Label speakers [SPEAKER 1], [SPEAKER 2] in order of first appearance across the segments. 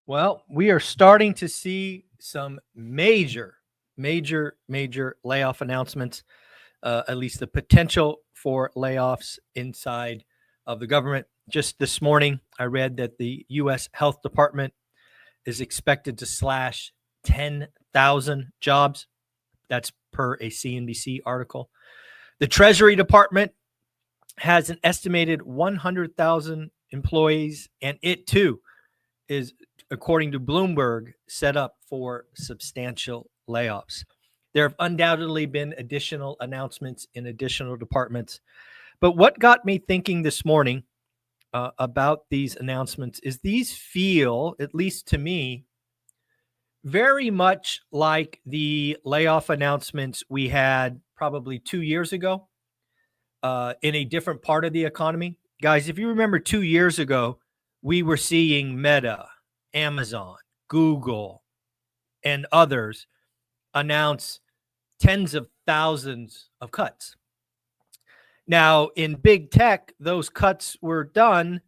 [SPEAKER 1] Well, we are starting to see some major layoff announcements, at least the potential for layoffs inside of the government. Just this morning, I read that the U.S. Health Department is expected to slash 10,000 jobs. That's per a CNBC article. The Treasury Department has an estimated 100,000 employees, and it too is, according to Bloomberg, set up for substantial layoffs. There have undoubtedly been additional announcements in additional departments. But what got me thinking this morning about these announcements is these feel, at least to me, very much like the layoff announcements we had probably 2 years ago in a different part of the economy. Guys, if you remember 2 years ago, we were seeing Meta, Amazon, Google, and others announce tens of thousands of cuts. Now, in big tech, those cuts were done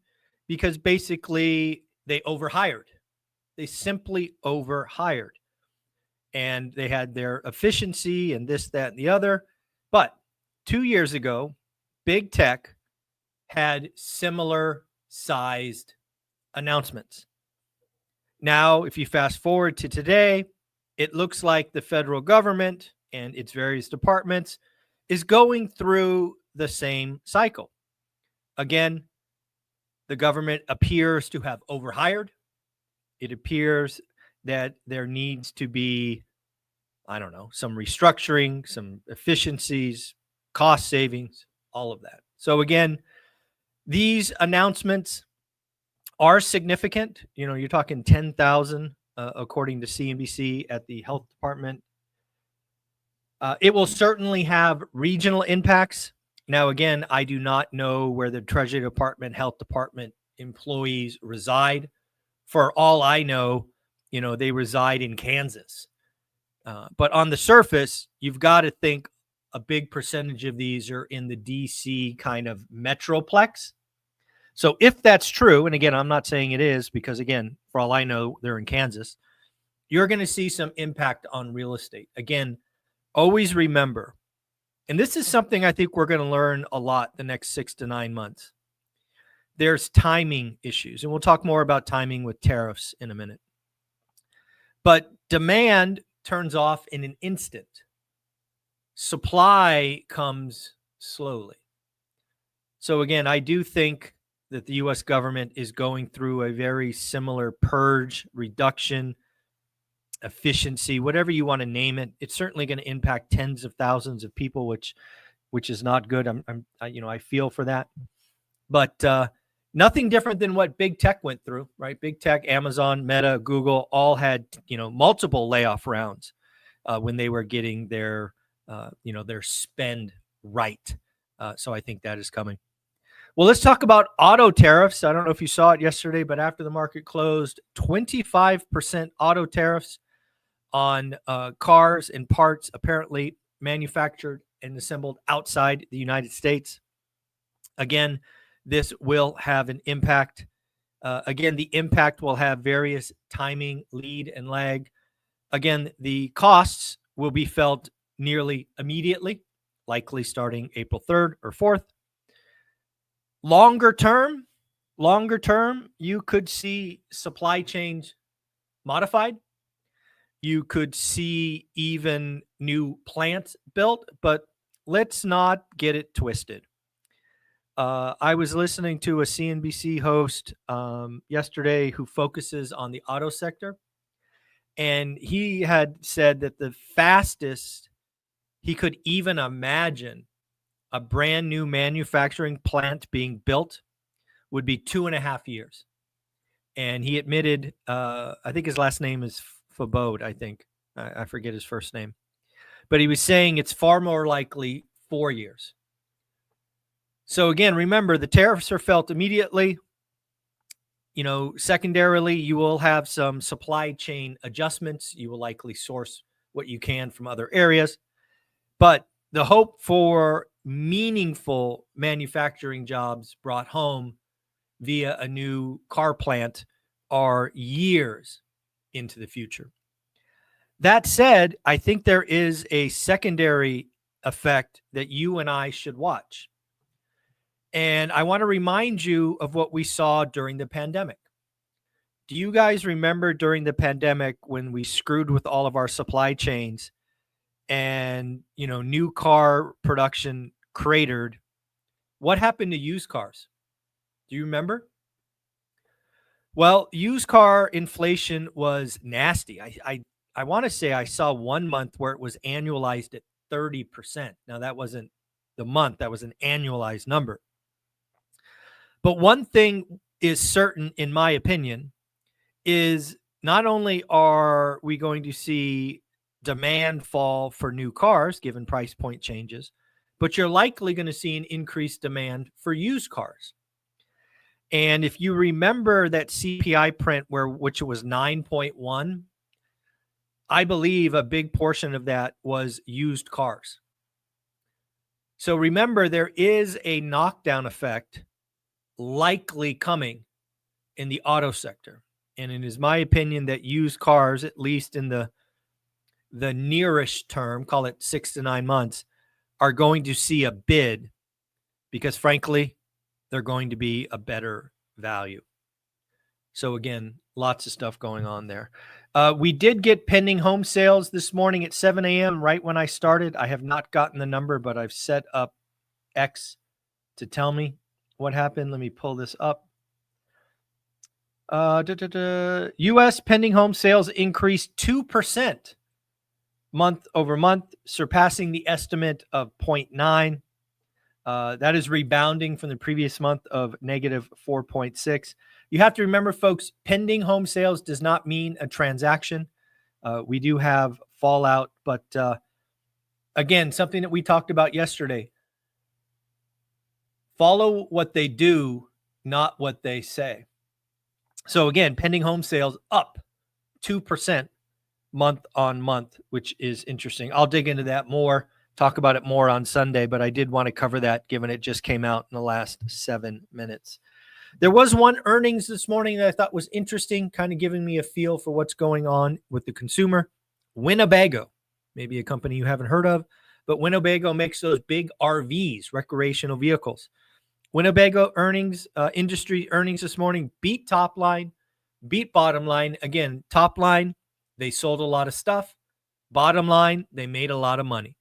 [SPEAKER 1] because basically they overhired. They simply overhired. And they had their efficiency and this, that, and the other. But 2 years ago, big tech had similar sized announcements. Now, if you fast forward to today, it looks like the federal government and its various departments is going through the same cycle. Again, the government appears to have overhired. It appears that there needs to be, some restructuring, some efficiencies, cost savings, all of that. So again, these announcements are significant. You're talking 10,000, according to CNBC at the health department. It will certainly have regional impacts. Now, again, I do not know where the Treasury Department, Health Department employees reside. For all I know, they reside in Kansas. But on the surface, you've got to think a big percentage of these are in the DC kind of metroplex. So if that's true, and again, I'm not saying it is because, again, for all I know, they're in Kansas, you're going to see some impact on real estate. Again, always remember, and this is something I think we're going to learn a lot the next 6 to 9 months. There's timing issues, and we'll talk more about timing with tariffs in a minute. But demand turns off in an instant. Supply comes slowly. So again, I do think that the U.S. government is going through a very similar purge, reduction, efficiency, whatever you want to name it. It's certainly going to impact tens of thousands of people, which is not good. I feel for that, but nothing different than what big tech went through, right? Big tech, Amazon, Meta, Google, all had multiple layoff rounds when they were getting their spend right. So I think that is coming. Well, let's talk about auto tariffs. I don't know if you saw it yesterday, but after the market closed, 25% auto tariffs on cars and parts apparently manufactured and assembled outside the United States. Again, this will have an impact. Again, the impact will have various timing, lead, and lag. Again, the costs will be felt nearly immediately, likely starting April 3rd or 4th. Longer term, you could see supply chains modified. You could see even new plants built, but let's not get it twisted. I was listening to a CNBC host yesterday who focuses on the auto sector, and he had said that the fastest he could even imagine a brand new manufacturing plant being built would be 2.5 years. And he admitted, I think his last name is Fabode, I think. I forget his first name. But he was saying it's far more likely 4 years. So again, remember, the tariffs are felt immediately. Secondarily, you will have some supply chain adjustments. You will likely source what you can from other areas. But the hope for meaningful manufacturing jobs brought home via a new car plant are years into the future. That said, I think there is a secondary effect that you and I should watch. And I want to remind you of what we saw during the pandemic. Do you guys remember during the pandemic when we screwed with all of our supply chains and, new car production cratered? What happened to used cars? Do you remember? Well, used car inflation was nasty. I want to say I saw 1 month where it was annualized at 30%. Now, that wasn't the month, that was an annualized number. But one thing is certain, in my opinion, is not only are we going to see demand fall for new cars, given price point changes, but you're likely going to see an increased demand for used cars. And if you remember that CPI print which was 9.1, I believe a big portion of that was used cars. So remember, there is a knockdown effect likely coming in the auto sector. And it is my opinion that used cars, at least in the nearish term, call it 6 to 9 months, are going to see a bid because, frankly, they're going to be a better value. So again, lots of stuff going on there. We did get pending home sales this morning at 7 a.m. right when I started. I have not gotten the number, but I've set up X to tell me what happened. Let me pull this up. U.S. pending home sales increased 2% month over month, surpassing the estimate of 0.9. That is rebounding from the previous month of negative 4.6. You have to remember, folks, pending home sales does not mean a transaction. We do have fallout, but again, something that we talked about yesterday. Follow what they do, not what they say. So again, pending home sales up 2% month on month, which is interesting. I'll dig into that more, talk about it more on Sunday, but I did want to cover that given it just came out in the last 7 minutes. There was one earnings this morning that I thought was interesting, kind of giving me a feel for what's going on with the consumer. Winnebago, maybe a company you haven't heard of, but Winnebago makes those big RVs, recreational vehicles. Winnebago industry earnings this morning beat top line, beat bottom line. Again, top line, they sold a lot of stuff. Bottom line, they made a lot of money.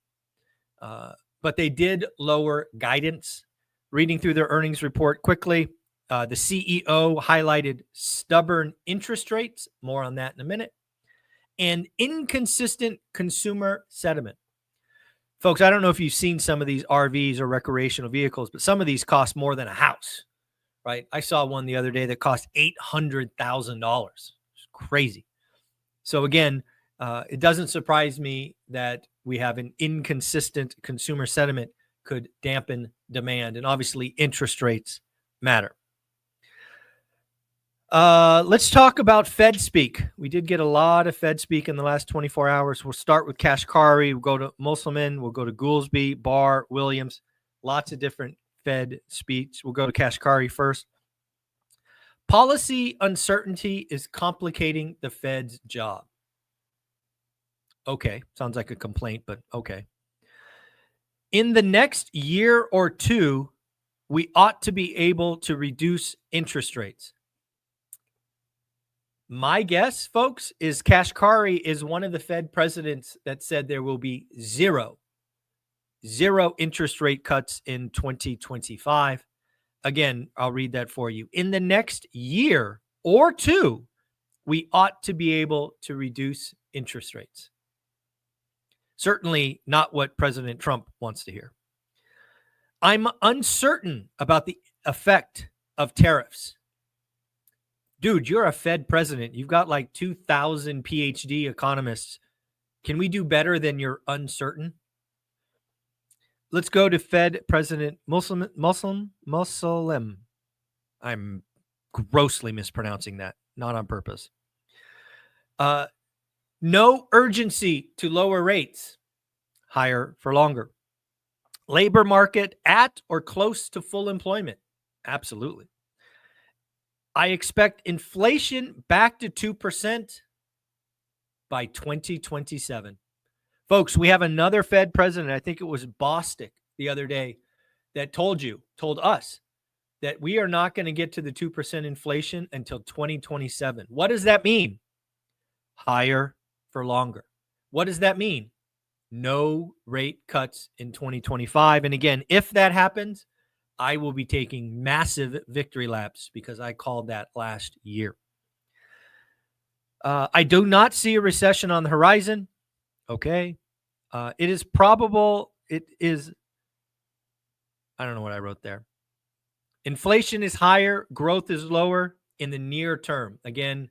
[SPEAKER 1] But they did lower guidance. Reading through their earnings report quickly, the CEO highlighted stubborn interest rates, more on that in a minute, and inconsistent consumer sentiment. Folks, I don't know if you've seen some of these RVs or recreational vehicles, but some of these cost more than a house, right? I saw one the other day that cost $800,000. It's crazy. So again, it doesn't surprise me that we have an inconsistent consumer sentiment could dampen demand, and obviously interest rates matter. Let's talk about Fed speak. We did get a lot of Fed speak in the last 24 hours. We'll start with Kashkari. We'll go to Musselman. We'll go to Goolsbee, Barr, Williams. Lots of different Fed speech. We'll go to Kashkari first. Policy uncertainty is complicating the Fed's job. Okay, sounds like a complaint, but okay. In the next year or two, we ought to be able to reduce interest rates. My guess, folks, is Kashkari is one of the Fed presidents that said there will be zero interest rate cuts in 2025. Again, I'll read that for you. In the next year or two, we ought to be able to reduce interest rates. Certainly not what President Trump wants to hear. I'm uncertain about the effect of tariffs. Dude, you're a Fed president. You've got like 2,000 PhD economists. Can we do better than you're uncertain? Let's go to Fed President Muslim. I'm grossly mispronouncing that, not on purpose. No urgency to lower rates. Higher for longer. Labor market at or close to full employment. Absolutely. I expect inflation back to 2% by 2027. Folks, we have another Fed president, I think it was Bostic the other day, that told us that we are not going to get to the 2% inflation until 2027. What does that mean? Higher for longer. What does that mean? No rate cuts in 2025. And again, if that happens, I will be taking massive victory laps because I called that last year. I do not see a recession on the horizon. Okay. It is probable. I don't know what I wrote there. Inflation is higher. Growth is lower in the near term. Again,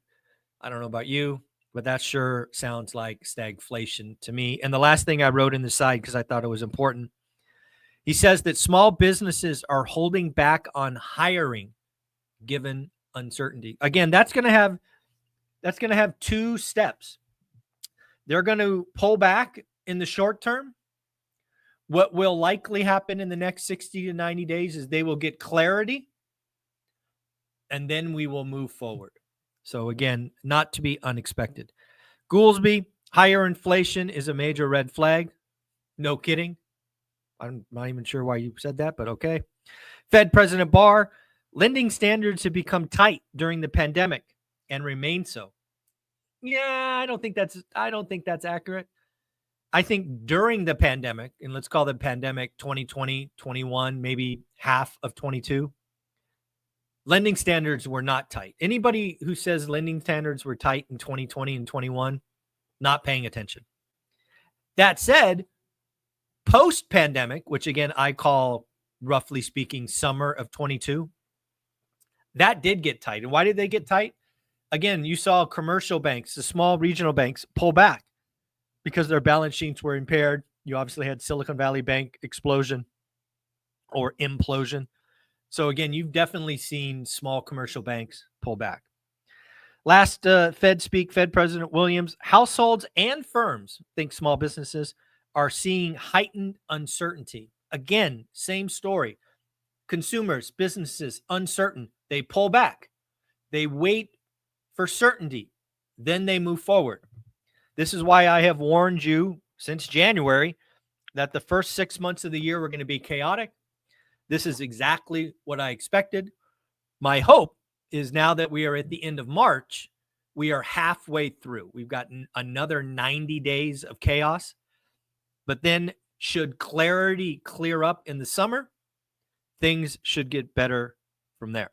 [SPEAKER 1] I don't know about you, but that sure sounds like stagflation to me. And the last thing I wrote in the side, because I thought it was important, he says that small businesses are holding back on hiring given uncertainty. Again, that's going to have two steps. They're going to pull back in the short term. What will likely happen in the next 60 to 90 days is they will get clarity, and then we will move forward. So again, not to be unexpected. Goolsby, higher inflation is a major red flag. No kidding. I'm not even sure why you said that, but okay. Fed President Barr, lending standards have become tight during the pandemic and remain so. Yeah, I don't think that's accurate. I think during the pandemic, and let's call the pandemic 2020, 21, maybe half of 22, lending standards were not tight. Anybody who says lending standards were tight in 2020 and 21, not paying attention. That said, post-pandemic, which again I call, roughly speaking, summer of 22, that did get tight. And why did they get tight? Again, you saw commercial banks, the small regional banks, pull back because their balance sheets were impaired. You obviously had Silicon Valley Bank explosion or implosion. So again, you've definitely seen small commercial banks pull back. Last Fed speak, Fed President Williams, households and firms, think small businesses, are seeing heightened uncertainty. Again, same story. Consumers, businesses, uncertain. They pull back. They wait for certainty. Then they move forward. This is why I have warned you since January that the first 6 months of the year were going to be chaotic. This is exactly what I expected. My hope is now that we are at the end of March, we are halfway through. We've got another 90 days of chaos. But then should clarity clear up in the summer, things should get better from there.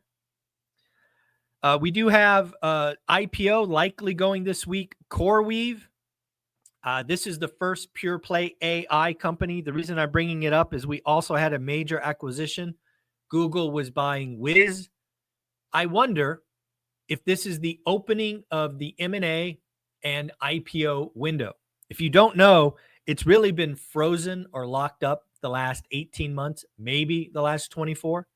[SPEAKER 1] We do have IPO likely going this week. CoreWeave. This is the first pure play AI company. The reason I'm bringing it up is we also had a major acquisition. Google was buying Wiz. I wonder if this is the opening of the M&A and IPO window. If you don't know, it's really been frozen or locked up the last 18 months, maybe the last 24.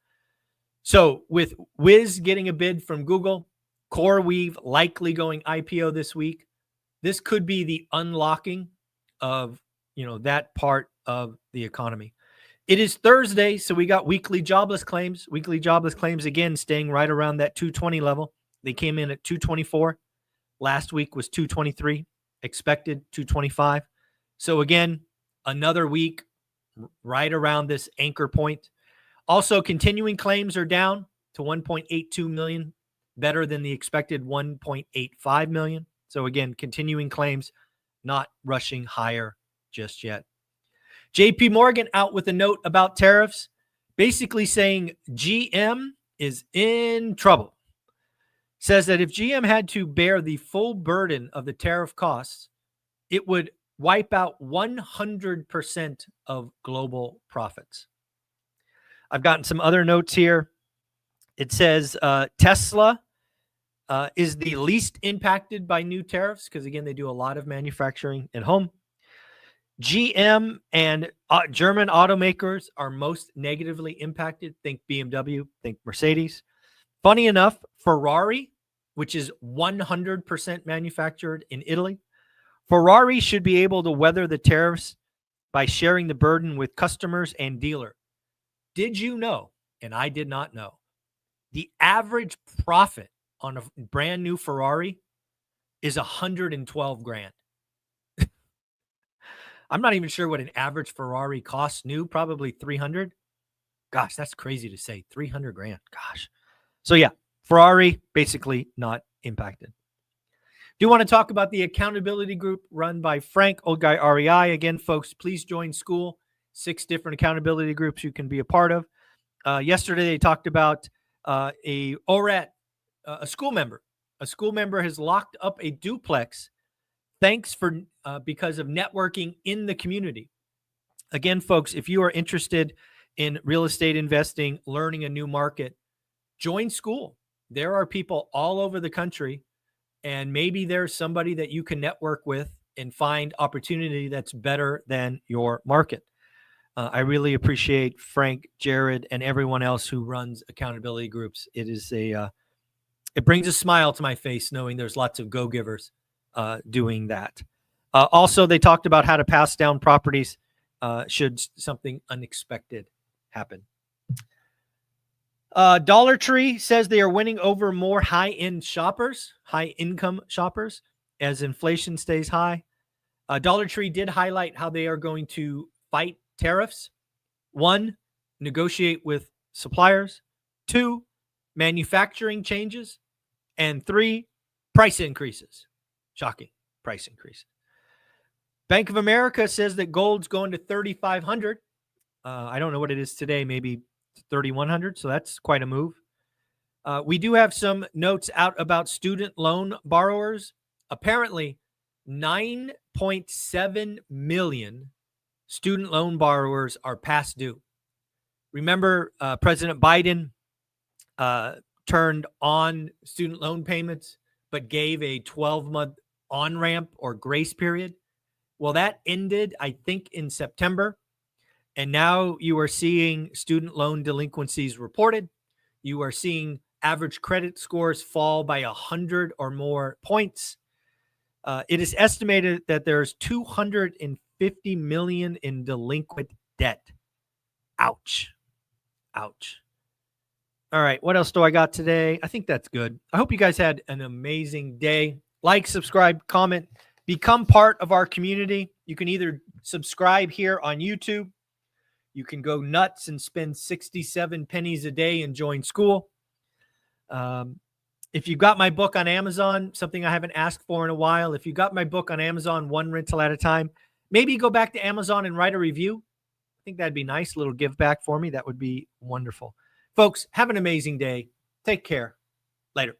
[SPEAKER 1] So with Wiz getting a bid from Google, CoreWeave likely going IPO this week, this could be the unlocking of, that part of the economy. It is Thursday, so we got weekly jobless claims. Weekly jobless claims, again, staying right around that 220 level. They came in at 224. Last week was 223. Expected 225. So again, another week right around this anchor point. Also, continuing claims are down to 1.82 million, better than the expected 1.85 million. So again, continuing claims not rushing higher just yet. JP Morgan out with a note about tariffs, basically saying GM is in trouble. Says that if GM had to bear the full burden of the tariff costs, it would wipe out 100% of global profits. I've gotten some other notes here. It says Tesla is the least impacted by new tariffs because, again, they do a lot of manufacturing at home. GM and German automakers are most negatively impacted. Think BMW, think Mercedes. Funny enough, Ferrari, which is 100% manufactured in Italy, Ferrari should be able to weather the tariffs by sharing the burden with customers and dealer. Did you know, and I did not know, The average profit on a brand new Ferrari is 112 grand. I'm not even sure what an average Ferrari costs new, probably 300. Gosh, that's crazy to say, 300 grand. Gosh. So yeah, Ferrari basically not impacted. Do you want to talk about the accountability group run by Frank, Old Guy REI? Again, folks, please join school. 6 different accountability groups you can be a part of. Yesterday, they talked about a school member. A school member has locked up a duplex because of networking in the community. Again, folks, if you are interested in real estate investing, learning a new market, join school. There are people all over the country, and maybe there's somebody that you can network with and find opportunity that's better than your market. I really appreciate Frank, Jared, and everyone else who runs accountability groups. It brings a smile to my face knowing there's lots of go-givers doing that. Also, they talked about how to pass down properties should something unexpected happen. Dollar Tree says they are winning over more high-income shoppers as inflation stays high. Dollar Tree did highlight how they are going to fight tariffs. 1, negotiate with suppliers. 2, manufacturing changes. And 3, price increases. Shocking price increases. Bank of America says that gold's going to 3,500. I don't know what it is today, maybe 3,100. So that's quite a move. We do have some notes out about student loan borrowers. Apparently, 9.7 million student loan borrowers are past due. Remember, President Biden turned on student loan payments, but gave a 12-month on-ramp or grace period. Well, that ended, I think, in September. And now you are seeing student loan delinquencies reported. You are seeing average credit scores fall by 100 or more points. It is estimated that there's $250 million in delinquent debt. Ouch. Ouch. All right, what else do I got today? I think that's good. I hope you guys had an amazing day. Like, subscribe, comment, become part of our community. You can either subscribe here on YouTube. You can go nuts and spend 67 pennies a day and join school. If you got my book on Amazon, something I haven't asked for in a while, if you got my book on Amazon, one rental at a time, maybe go back to Amazon and write a review. I think that'd be nice, a little give back for me. That would be wonderful. Folks, have an amazing day. Take care. Later.